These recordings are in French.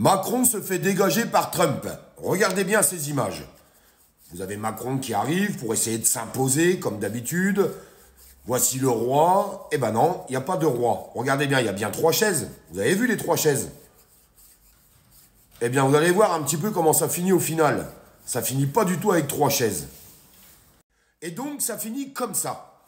Macron se fait dégager par Trump. Regardez bien ces images. Vous avez Macron qui arrive pour essayer de s'imposer, comme d'habitude. Voici le roi. Eh ben non, il n'y a pas de roi. Regardez bien, il y a bien 3 chaises. Vous avez vu les 3 chaises? Eh bien, vous allez voir un petit peu comment ça finit au final. Ça finit pas du tout avec 3 chaises. Et donc, ça finit comme ça.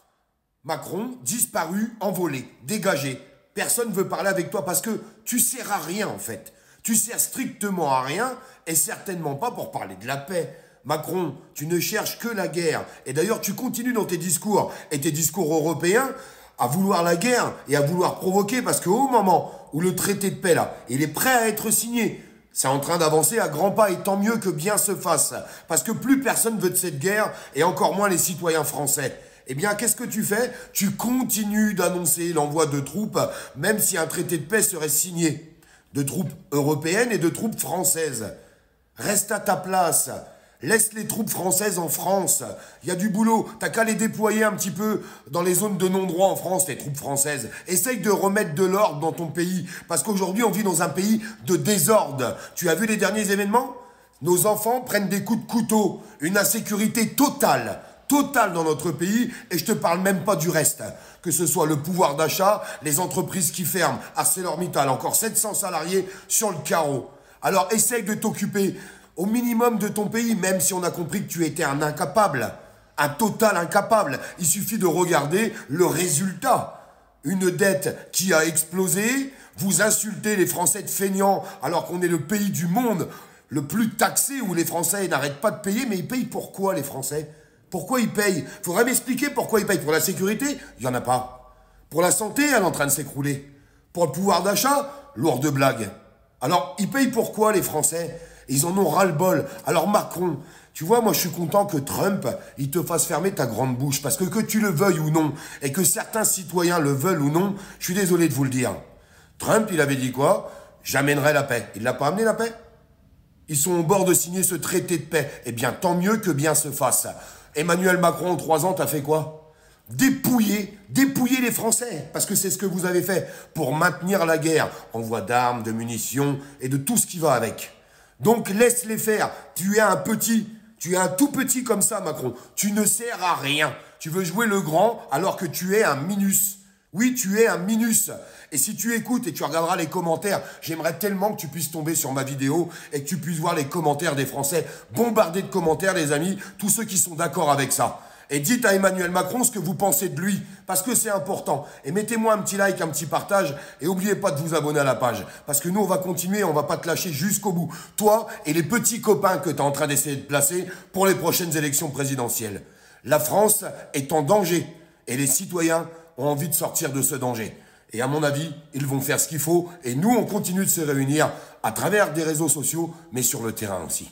Macron, disparu, envolé, dégagé. Personne ne veut parler avec toi parce que tu sers à rien, en fait. Tu sers strictement à rien et certainement pas pour parler de la paix. Macron, tu ne cherches que la guerre. Et d'ailleurs, tu continues dans tes discours et tes discours européens à vouloir la guerre et à vouloir provoquer parce qu'au moment où le traité de paix, là, il est prêt à être signé, c'est en train d'avancer à grands pas et tant mieux que bien se fasse. Parce que plus personne veut de cette guerre et encore moins les citoyens français. Eh bien, qu'est-ce que tu fais? Tu continues d'annoncer l'envoi de troupes, même si un traité de paix serait signé. De troupes européennes et de troupes françaises. Reste à ta place. Laisse les troupes françaises en France. Il y a du boulot. T'as qu'à les déployer un petit peu dans les zones de non-droit en France, les troupes françaises. Essaye de remettre de l'ordre dans ton pays. Parce qu'aujourd'hui, on vit dans un pays de désordre. Tu as vu les derniers événements? Nos enfants prennent des coups de couteau. Une insécurité totale dans notre pays, et je te parle même pas du reste. Que ce soit le pouvoir d'achat, les entreprises qui ferment, ArcelorMittal, encore 700 salariés sur le carreau. Alors essaye de t'occuper au minimum de ton pays, même si on a compris que tu étais un incapable, un total incapable. Il suffit de regarder le résultat. Une dette qui a explosé, vous insultez les Français de feignants alors qu'on est le pays du monde le plus taxé où les Français n'arrêtent pas de payer, mais ils payent pourquoi les Français ? Pourquoi ils payent? Faudrait m'expliquer pourquoi ils payent. Pour la sécurité, il n'y en a pas. Pour la santé, elle est en train de s'écrouler. Pour le pouvoir d'achat, lourde blague. Alors, ils payent pourquoi les Français? Ils en ont ras-le-bol. Alors Macron, tu vois, moi je suis content que Trump, il te fasse fermer ta grande bouche. Parce que tu le veuilles ou non, et que certains citoyens le veulent ou non, je suis désolé de vous le dire. Trump, il avait dit quoi? J'amènerai la paix. Il l'a pas amené la paix? Ils sont au bord de signer ce traité de paix. Eh bien, tant mieux que bien se fasse. Emmanuel Macron, en 3 ans, t'as fait quoi? Dépouiller les Français, parce que c'est ce que vous avez fait pour maintenir la guerre, envoi d'armes, de munitions et de tout ce qui va avec. Donc laisse-les faire. Tu es un tout petit comme ça, Macron. Tu ne sers à rien. Tu veux jouer le grand alors que tu es un minus. Oui, tu es un minus. Et si tu écoutes et tu regarderas les commentaires, j'aimerais tellement que tu puisses tomber sur ma vidéo et que tu puisses voir les commentaires des Français. Bombardés de commentaires, les amis, tous ceux qui sont d'accord avec ça. Et dites à Emmanuel Macron ce que vous pensez de lui, parce que c'est important. Et mettez-moi un petit like, un petit partage, et n'oubliez pas de vous abonner à la page. Parce que nous, on va continuer, on va pas te lâcher jusqu'au bout. Toi et les petits copains que tu es en train d'essayer de placer pour les prochaines élections présidentielles. La France est en danger, et les citoyens ont envie de sortir de ce danger. Et à mon avis, ils vont faire ce qu'il faut. Et nous, on continue de se réunir à travers des réseaux sociaux, mais sur le terrain aussi.